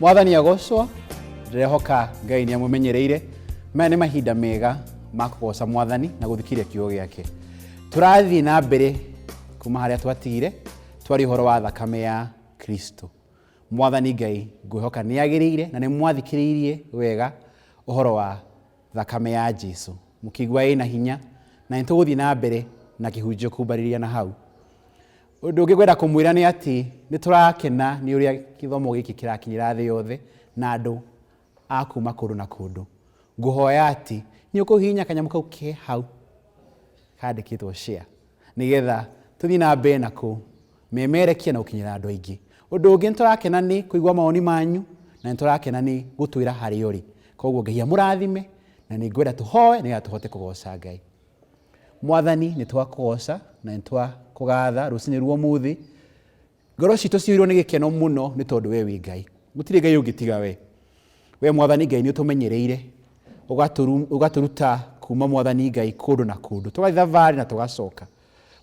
Mwathani agocwo ndirehoka Ngai ni amumenyereire maya ni mahinda mega makugoca Mwathani na guthikiria kiugo giake. Turathi na mbere kuma haria twatigire twari horo wa thakame ya Kristo. Mwathani Ngai ngwihoka ni agiriire na ni mwathikiriirie wega uhoro wa thakame ya Jesu. Mukigwa ina hinya na nituguthi na mbere na kihunjio kumbariria na hau. Undu ngigwenda kumwira ni ati ni turakena ni uria kithomo giki kirakinyira thi yothe na andu akuma kundu na kundu. Nguhoya ati ni ukuhinya kanyamu kau ke hau kandikitwo share nigetha tuthi na mbere na ku memerekia na ukinyira andu aingi. Undu ungi turakena ni kuigwa maoni manyu na turakena ni gutwira hari uri. Koguo Ngai amurathime na ni ngwenda tuhoe nigetha tuhote kugoca Ngai. Mwathani ni twakugoca na ni twakugatha rucini ruo muthi. Ngoro citu ciurirwo ni gikeno muno ni tondu we wi Ngai. Gutire Ngai ungitiga we. We Mwathani Ngai ni utumenyereire ugaturuta kuma Mwathani Ngai kundu na kundu. Tugathiĩ thabarĩ na tugacoka.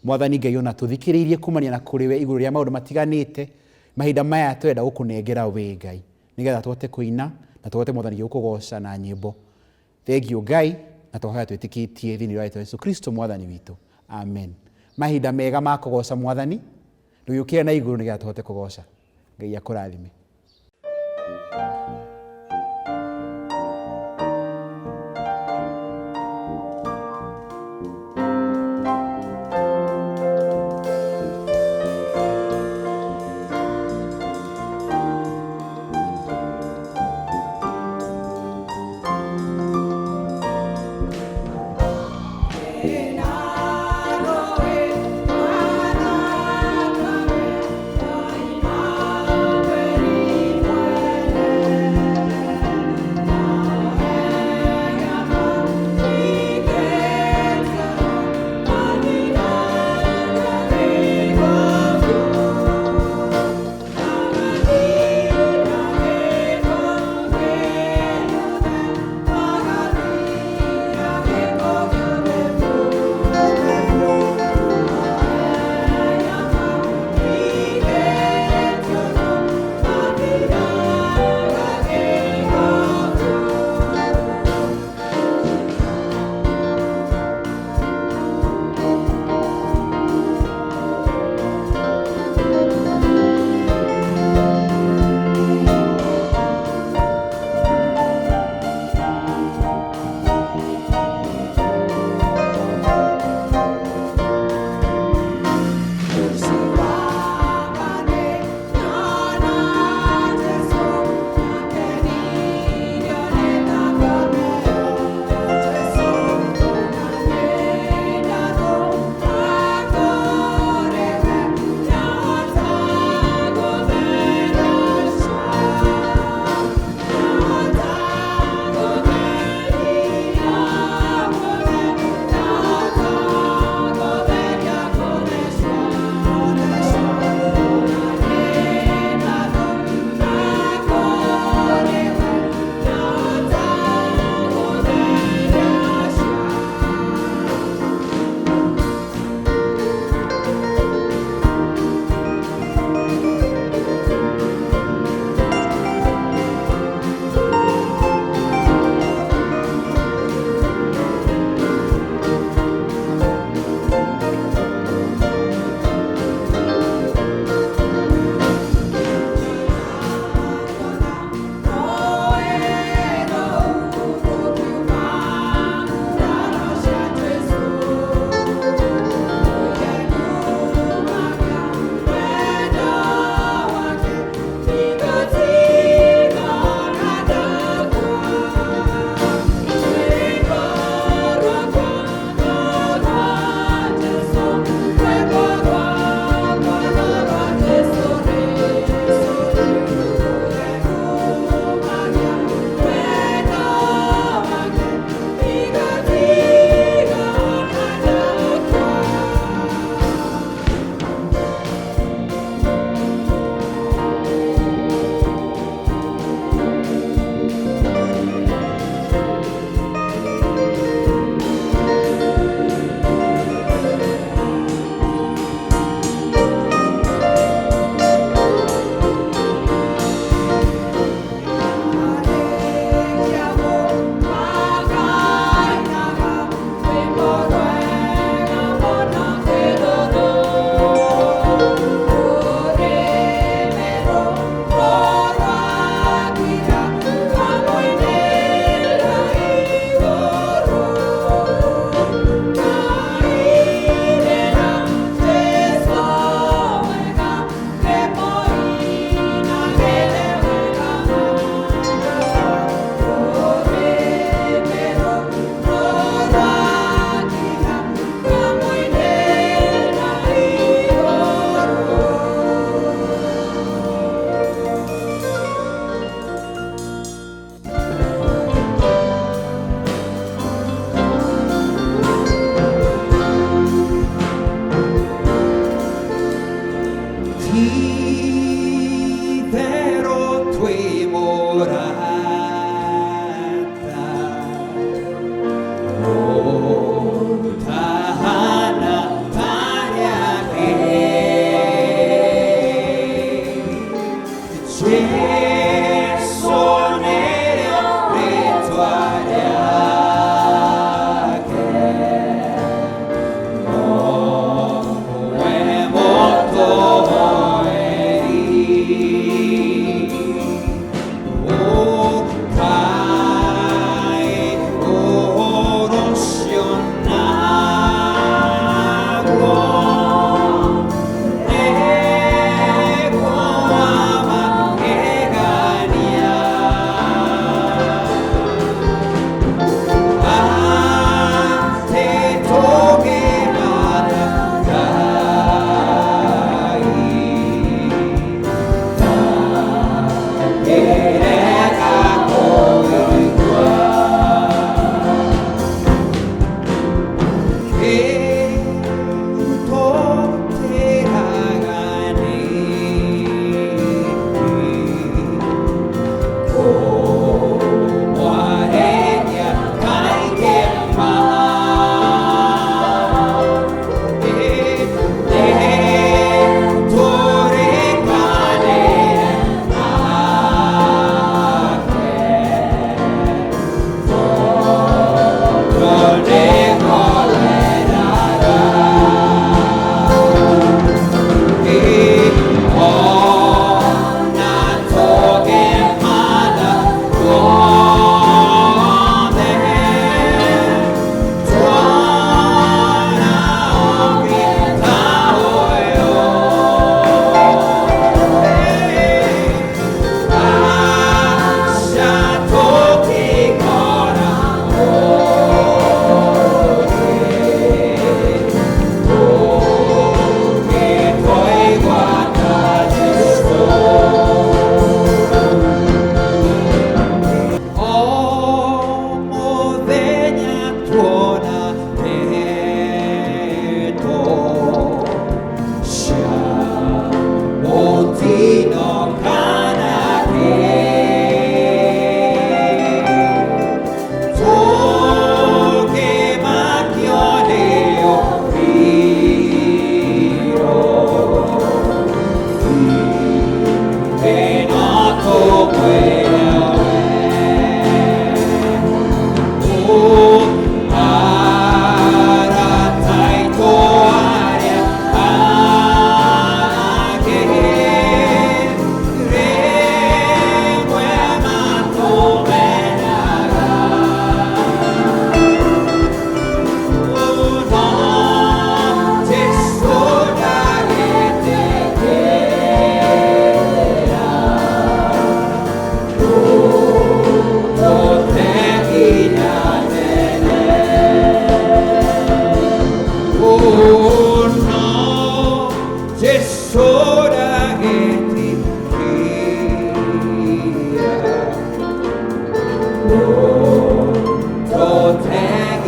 Mwathani Ngai ona tuthikiriirie kumania na kuri we iguru ria maundu matiganite. Mahinda maya twenda gukunengera we Ngai nigetha tuhote kuina na tuhote Mwathani gukugoca na nyimbo. Thank you Ngai na tuhoya twitikitie thini wa Yesu Kristo Mwathani witu. Amen. Mahinda mega ma kugoca Mwathani nduyukire na iguru nigetha tuhote kugoca. Ngai akurathime. Ready.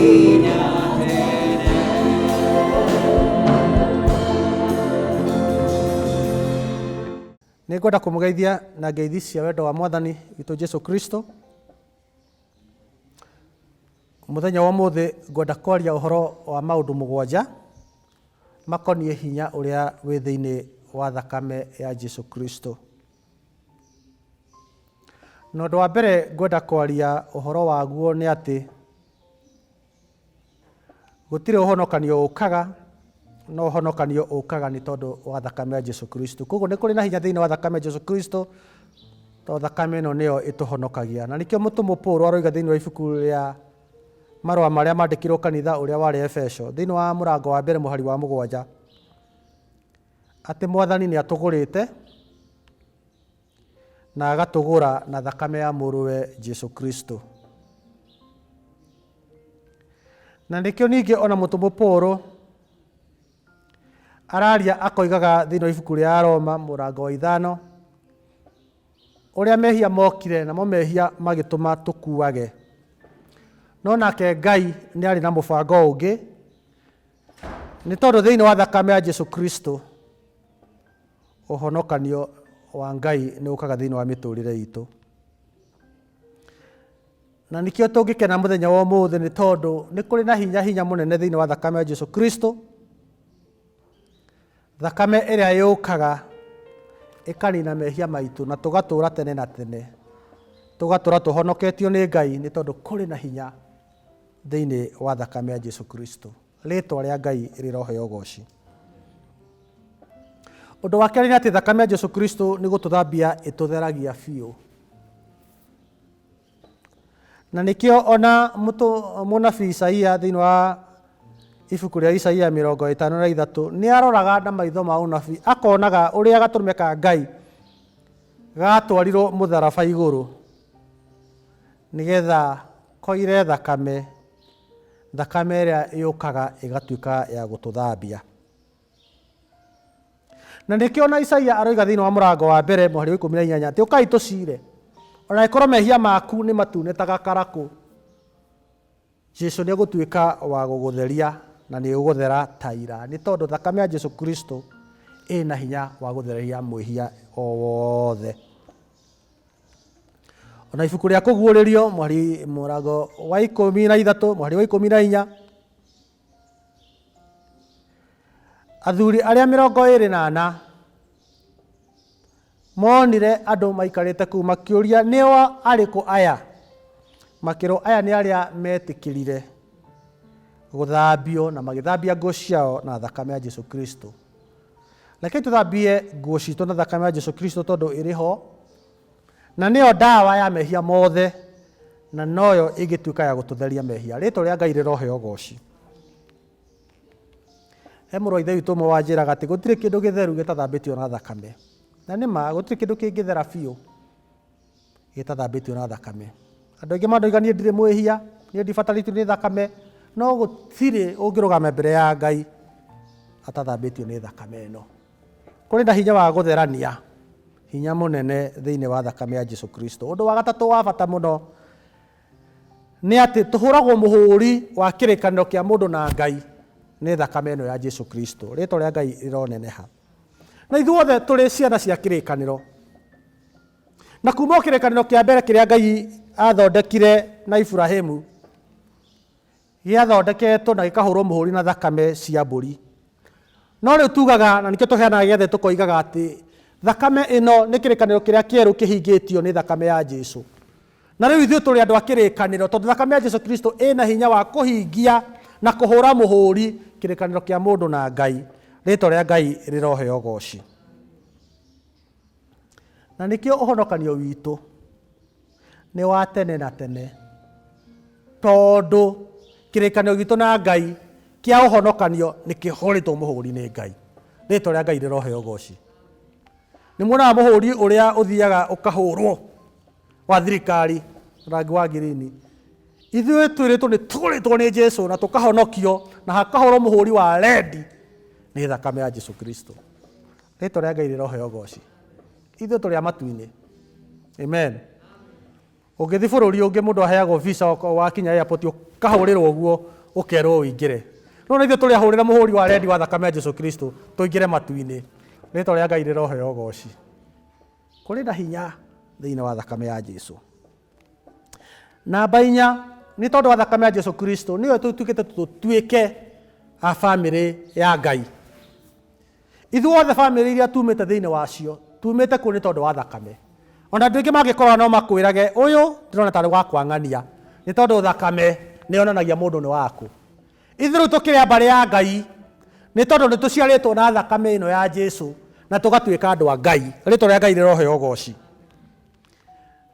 Nĩ ngwenda kũmũgeithia na ngeithi cia wendo wa Mwathani witũ Jesu Kristo. Mũthenya wa ũmũthĩ ngwenda kwaria ũhoro wa maũndũ mũgwanja makoniĩ hinya ũrĩa wĩ thĩinĩ wa thakame ya Jesu Kristo. Na ũndũ wa mbere ngwenda kwaria ũhoro waguo nĩ atĩ gũtirĩ ũhonokanio ũkaga, no ũhonokanio ũkaga nĩ tondũ wa thakame ya Jesu Kristo. Koguo nĩ kũrĩ na hinya thĩinĩ wa thakame ya Jesu Kristo, tondũ thakame ĩno nĩyo ĩtũhonokagia. Na nĩkĩo mũtũmwo Paul aroiga thĩinĩ wa ibuku rĩa marũa marĩa mandĩkĩrwo kanitha ũrĩa warĩ Efeso, thĩinĩ wa mũrango wa mbere mũhari wa 7, atĩ Mwathani nĩ atũgũrĩte na agatũgũra na thakame ya mũrũwe Jesu Kristo. Na nĩkĩo ningĩ ona mũtũmwo Paul araria akoigaga thĩinĩ wa ibuku rĩa Roma mũrango wa 5, ũrĩa mehia mokire namo mehia magĩtũma tũkuage. No nake Ngai nĩ arĩ na mũbango ũngĩ, nĩ tondũ thĩinĩ wa thakame ya Jesu Kristo ũhonokanio wa Ngai nĩ ũkaga thĩinĩ wa mĩtũrĩre itũ. Na nĩkĩo tũngĩkena mũthenya wa ũmũthĩ nĩ tondũ nĩ kũrĩ na hinya mũnene thĩinĩ wa thakame ya Jesu Kristo, thakame ĩrĩa yũkaga ĩkanina mehia maitũ na tũgatũũra tene na tene, tũgatũũra tũhonoketio nĩ Ngai nĩ tondũ kũrĩ na hinya thĩinĩ wa thakame ya Jesu Kristo. Rĩĩtwa rĩa Ngai rĩroheo ũgooci. Ũndũ wa kerĩ nĩ atĩ thakame ya Jesu Kristo nĩ gũtũthambia ĩtũtheragia biũ. Na nĩkĩo ona mũnabii Isaia thĩinĩ wa ibuku rĩa Isaia 53 nĩ aroraga na maitho ma ũnabii akonaga ũrĩa gatũrũme ka Ngai gatwarirwo mũtharaba igũrũ nĩgetha koire thakame ĩrĩa yũkaga ĩgatuĩka ya gũtũthambia. Na nĩkĩo na Isaia aroiga thĩinĩ wa mũrango wa mbere mũhari wa 18 atĩ ũkai tũcire, ona ĩkorwo mehia maku nĩ matune ta gakarakũ, Jesu nĩ egũtuĩka wa gũgũtheria na nĩ ũgũthera ta ira, nĩ tondũ thakame ya Jesu Kristo ĩna hinya wa gũtheria mwĩhia o wothe. Ona ibuku rĩa kũguũrĩrio mũrango wa 13 mũhari wa 14, athuri arĩa 24 monire andũ maikarĩte kũu makĩũria nĩo arĩkũ aya, makĩrwo aya nĩ arĩa metĩkĩrire gũthambio na magĩthambia nguo ciao na thakame ya Jesu Kristo. Rekei tũthambie nguo citũ na thakame ya Jesu Kristo tondũ ĩrĩ ho na nĩyo ndawa ya mehia mothe, na noyo ĩngĩtuĩka ya gũtũtheria mehia. Rĩĩtwa rĩa Ngai rĩroheo ũgooci. He mũrũ wa ithe witũ ũmwe wanjĩraga atĩ gũtirĩ kĩndũ gĩtheru gĩtathambĩtio na thakame. Na nĩma gũtirĩ kĩndũ kĩngĩthera biũ gĩtathambĩtio na thakame. Andũ aingĩ mandoiga niĩ ndirĩ mwĩhia, niĩ ndibatarĩtio nĩ thakame, no gũtirĩ ũngĩrũgama mbere ya Ngai atathambĩtio nĩ thakame ĩno. Kũrĩ na hinya wa gũtherania, hinya mũnene thĩinĩ wa thakame ya Jesu Kristo. Ũndũ wa gatatũ wa bata mũno nĩ atĩ tũhũragwo mũhũri wa kĩrĩkanĩro kĩa mũndũ na Ngai nĩ thakame ĩno ya Jesu Kristo. Rĩĩtwa rĩa Ngai rĩroneneha. Na ithuothe tũrĩ ciana cia kĩrĩkanĩro. Na kuma kĩrĩkanĩro kĩa mbere kĩrĩa Ngai athondekire na Iburahĩmu gĩathondeketwo na gĩkahũrwo mũhũri na thakame cia mbũri. No rĩu tugaga, na nĩkĩo tũheanaga gĩathĩ tũkoigaga atĩ thakame ĩno nĩ kĩrĩkanĩro kĩrĩa kĩerũ kĩhingĩtio nĩ thakame ya Jesu. Na rĩu ithuĩ tũrĩ andũ a kĩrĩkanĩro tondũ thakame ya Jesu Kristo ĩna hinya wa kũhingia na kũhũra mũhũri kĩrĩkanĩro kĩa mũndũ na Ngai. Rĩĩtwa rĩa Ngai rĩroheo ũgooci. Na nĩkĩo ũhonokanio witũ nĩ wa tene na tene, tondũ kĩrĩkanĩro gitũ na Ngai kĩa ũhonokanio nĩ kĩhũrĩtwo mũhũri nĩ Ngai. Rĩĩtwa rĩa Ngai rĩroheo ũgooci. Nĩ muonaga mũhũri ũrĩa ũthiaga ũkahũrwo wa thirikari rangi wa ngirini. Ithuĩ twĩrĩtwo nĩ tũgũrĩtwo nĩ Jesu na tũkahonokio na hakahũrwo mũhũri wa rendi nĩ thakame ya Jesu Kristo. Rĩĩtwa rĩa Ngai rĩroheo ũgooci. Ithuĩ tũrĩ a matu-inĩ. Amen. Ũngĩthiĩ bũrũri ũngĩ mũndũ aheagwo visa wakinya airport kahũrĩrwo ũguo ũkerwo ũingĩre. No na ithuĩ tũrĩ ahũrĩra mũhũri wa rendi wa thakame ya Jesu Kristo tũingĩre matu-inĩ. Rĩĩtwa rĩa Ngai rĩroheo ũgooci. Kũrĩ na hinya thĩinĩ wa thakame ya Jesu. Namba 4, nĩ tondũ wa thakame ya Jesu Kristo nĩyo tũtuĩke a bamĩrĩ ya Ngai. Ithuothe bamĩrĩ iria tumĩte thĩinĩ wacio tumĩte kuo nĩ tondũ wa thakame. Ona andũ aingĩ mangĩkorwo no makwĩrage ũyũ ndĩrona tarĩ wa kwang'ania nĩ tondũ thakame nĩ yonanagia mũndũ nĩ waku. Ithuĩ tũkĩrĩ a mbarĩ ya Ngai nĩ tondũ nĩ tũciarĩtwo na thakame ĩno ya Jesu na tũgatuĩka andũ a Ngai. Rĩĩtwa rĩa Ngai rĩroheo ũgooci.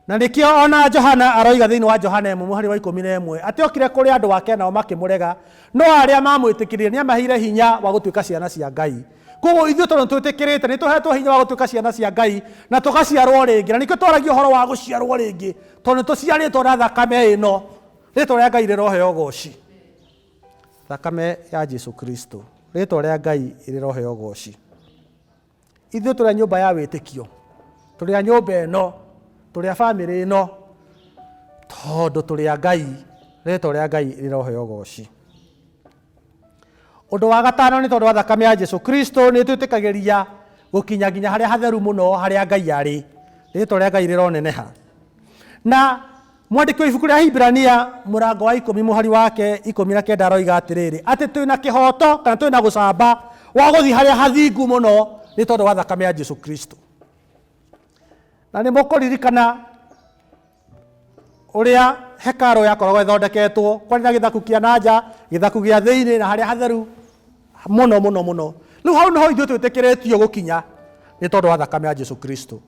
Na nĩkĩo ona Johana aroiga thĩinĩ wa Johana 1:11 atĩ okire kũrĩ andũ ake nao makĩmũrega, no arĩa mamwĩtĩkĩrire nĩ amaheire hinya wa gũtuĩka ciana cia Ngai. Koguo ithuĩ tondũ twĩtĩkĩrĩte nĩ tũhetwo hinya wa gũtuĩka ciana cia Ngai na tũgaciarwo rĩngĩ. Na nĩkĩo twaragia ũhoro wa gũciarwo rĩngĩ tondũ nĩ tũciarĩtwo na thakame ĩno. Rĩĩtwa rĩa Ngai rĩroheo ũgooci. Thakame ya Jesu Kristo. Rĩĩtwa rĩa Ngai rĩroheo ũgooci. Ithuĩ tũrĩ nyũmba ya wĩtĩkio, tũrĩ a nyũmba ĩno, tũrĩ a bamĩrĩ ĩno tondũ tũrĩ a Ngai. Rĩĩtwa rĩa Ngai rĩroheo ũgooci. Ũndũ wa gatano nĩ tondũ wa thakame ya Jesu Kristo nĩ twĩtĩkagĩria gũkinya nginya harĩa hatheru mũno harĩa Ngai arĩ. Rĩĩtwa rĩa Ngai rĩroneneha. Na mwandĩki wa ibuku rĩa Hibirania mũrango wa 10 mũhari wake 19 aroiga atĩrĩrĩ atĩ twĩna kĩhoto kana twĩna gũcamba wa gũthiĩ harĩa hathingu mũno nĩ tondũ wa thakame ya Jesu Kristo. Na nĩ mũkũririkana ũrĩa hekarũ yakoragwo ĩthondeketwo, kwarĩ na gĩthaku kĩa nanja, gĩthaku gĩa thĩinĩ na harĩa hatheru mũno mũno mũno. Rĩu hau nĩho ithuĩ twĩtĩkĩrĩtio gũkinya nĩ tondũ wa thakame ya Jesu Kristo.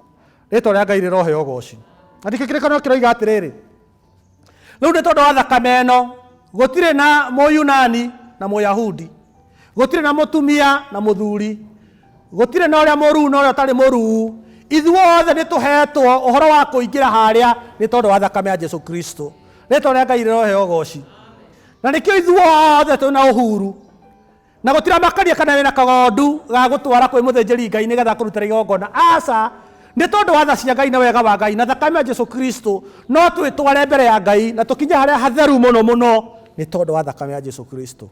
Rĩĩtwa rĩa Ngai rĩroheo ũgooci. Na kĩrĩkanĩro kĩroiga atĩrĩrĩ, rĩu nĩ tondũ wa thakame ĩno gũtirĩ na Mũyunani na Mũyahudi, gũtirĩ na mũtumia na mũthuri, gũtirĩ na ũrĩa mũruu na ũrĩa ũtarĩ mũruu. Ithuothe nĩ tũhetwo ũhoro wa kũingĩra harĩa nĩ tondũ wa thakame ya Jesu Kristo. Rĩĩtwa rĩa Ngai rĩroheo ũgooci. Na nĩkĩo ithuothe twĩna ũhuru na gũtira makaria kana wĩna kagondu ga gũtwara kwĩ mũthĩnjĩri Ngai nĩgetha kũrutĩra igongona. Aca, nĩ tondũ wa tha cia Ngai na wega wa Ngai na thakame ya Jesu Kristo no twĩtware mbere ya Ngai na tũkinye harĩa hatheru mũno mũno nĩ tondũ wa thakame ya Jesu Kristo.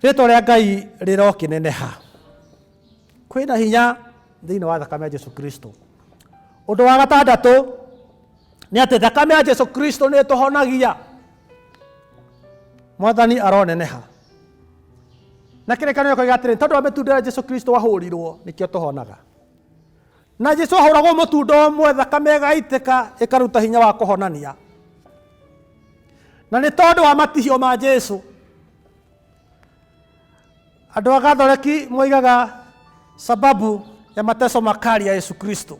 Rĩĩtwa rĩa Ngai rĩrokĩneneha. Kwĩna hinya thĩinĩ wa thakame ya Jesu Kristo. Ũndũ wa gatandatũ nĩ atĩ thakame ya Jesu Kristo nĩ tũhonagia. Mwathani aroneneha. Na kĩrĩkanĩro kĩoiga atĩrĩ tondũ wa mĩtunda ya Jesu Kristo wahũrirwo nĩkĩo tũhonaga. Na Jesu ahũragwo mũtunda ũmwe thakame ĩgaitĩka ĩkaruta hinya wa kũhonania. Na nĩ tondũ wa matihio ma Jesu. Andũ a Gathoreki moigaga sababu ya mateso makali ya Yesu Kristo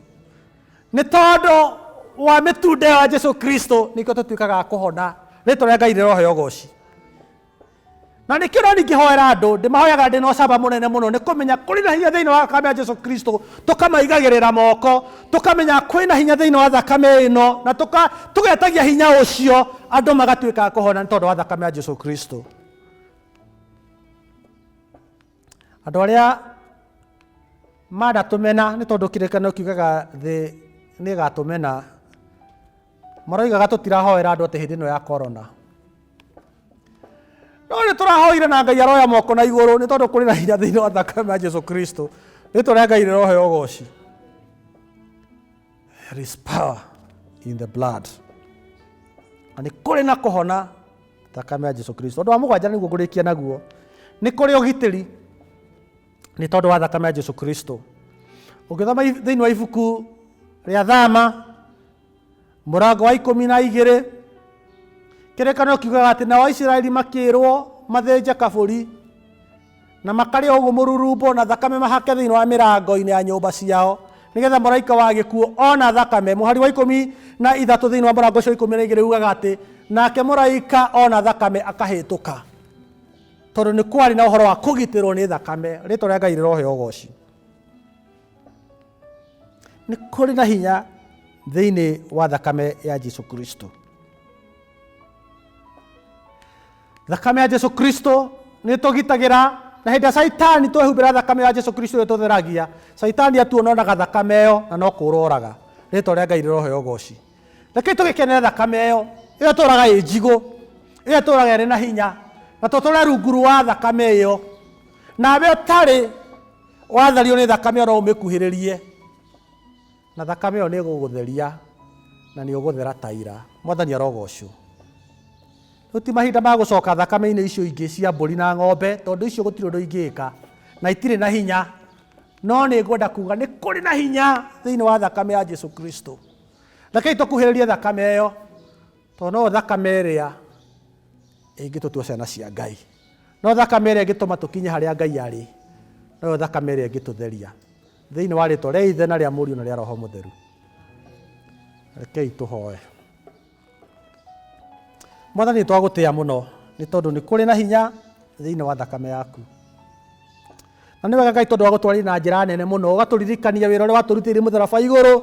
nĩ tondũ wa mĩtunda ya Jesu Kristo nĩkĩo tũtuĩkaga a kũhona. Rĩĩtwa rĩa Ngai rĩroheo ũgooci. Na nĩkĩo no ningĩhoera andũ ndĩmahoyaga ndĩ na ũcamba mũnene mũno nĩ kũmenya kũrĩ na hinya thĩinĩ wa thakame ya Jesu Kristo, tũkamaigagĩrĩra moko, tũkamenya kwĩna hinya thĩinĩ wa thakame ĩno na tũgetagia hinya ũcio andũ magatuĩka a kũhona nĩ tondũ wa thakame ya Jesu Kristo. Andũ arĩa mandatũmena nĩ tondũ kĩrĩkanĩro kiugaga thĩ nĩ ĩgatũmena, maroigaga tũtirahoera andũ atĩ hĩndĩ ĩno ya korona. No nĩ tũrahoire na Ngai aroya moko na igũrũ nĩ tondũ kũrĩ na hinya thĩinĩ wa thakame ya Jesu Kristo. Rĩĩtwa rĩa Ngai rĩroheo ũgooci. There is power in the blood. Na nĩ kũrĩ na kũhona thakame ya Jesu Kristo. Ũndũ wa mũgwanja nĩguo ngũrĩkia naguo nĩ kũrĩ ũgitĩri nĩ tondũ wa thakame ya Jesu Kristo. Ũngĩthoma thĩinĩ wa ibuku rĩa Thama mũrango wa 12 kĩrĩkanĩro kiugaga atĩ nao Isiraeli makĩrwo mathĩnje kabũri na makarĩa ũguo mũrurumbo na thakame mahake thĩinĩ wa mĩrango-inĩ ya nyũmba ciao nĩgetha mũraika wa gĩkuũ ona thakame. Mũhari wa 13 thĩinĩ wa mũrango ũcio 12 ugaga atĩ nake mũraika ona thakame akahĩtũka tondũ nĩ kwarĩ na ũhoro wa kũgitĩrwo nĩ thakame. Rĩĩtwa rĩa Ngai rĩroheo ũgooci. Nĩ kũrĩ na hinya thĩinĩ wa thakame ya Jesu Kristo. Thakame ya Jesu Kristo nĩ tũgitagĩra na hĩndĩ ya Saitani twehumbĩra thakame ya Jesu Kristo tũtheragia. Saitani atuonaga thakame ĩyo na no kũũraga. Rĩĩtwa rĩa Ngai rĩroheo ũgooci. Reke tũgĩkenera thakame ĩyo tũraga ĩ njigũ ĩyo ĩtũũraga ĩrĩ na hinya na tũtũre rungu rwa thakame ĩyo, nawe ũtarĩ wathario nĩ thakame ĩyo no ũmĩkuhĩrĩrie na thakame ĩyo nĩ ĩgũgũtheria na nĩ ũgũthera ta ira. Mwathani arogocwo. Rĩu ti mahinda ma gũcoka thakame-inĩ icio ingĩ cia mbũri na ng'ombe, tondũ icio gũtirĩ ũndũ ingĩka na itirĩ na hinya, no nĩ ngwenda kuga nĩ kũrĩ na hinya thĩinĩ wa thakame ya Jesu Kristo. Rekei tũkuhĩrĩrie thakame ĩyo, tondũ no thakame ĩrĩa ĩngĩtũtua ciana cia Ngai, no thakame ĩrĩa ĩngĩtũma tũkinye harĩa Ngai arĩ, no thakame ĩrĩa ĩngĩtũtheria thĩinĩ wa rĩĩtwa rĩa Ithe na rĩa Mũriũ na rĩa Roho Mũtheru. Rekei tũhoe. Mwathani nĩ twagũtĩĩa mũno nĩ tondũ nĩ kũrĩ na hinya thĩinĩ wa thakame yaku, na nĩ wega Ngai tondũ wa gũtwarĩria na njĩra nene mũno, ũgatũririkania wĩra ũrĩa watũrutĩire mũtharaba igũrũ,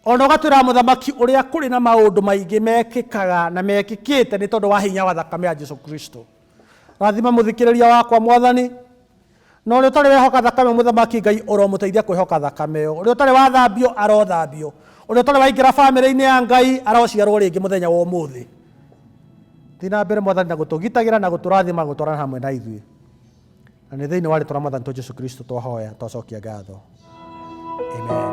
ona ũgatwĩra mũthamaki ũrĩa kũrĩ na maũndũ maingĩ mekĩkaga na mekĩkĩte nĩ tondũ wa hinya wa thakame ya Jesu Kristo. Rathima mũthikĩrĩria wakwa Mwathani, na ũrĩa ũtarĩ wehoka thakame mũthamaki Ngai ũromũteithia kwĩhoka thakame ĩyo, ũrĩa ũtarĩ wathambio arothambio, ũrĩa ũtarĩ waingĩra bamĩrĩ-inĩ ya Ngai arociarwo rĩngĩ mũthenya wa ũmũthĩ. Thiĩ na mbere Mwathani na gũtũgitagĩra na gũtũrathima na gũtwarana hamwe na ithuĩ, na nĩ thĩinĩ wa rĩĩtwa rĩa Mwathani Jesu Kristo twahoya twacokia ngatho. Amen.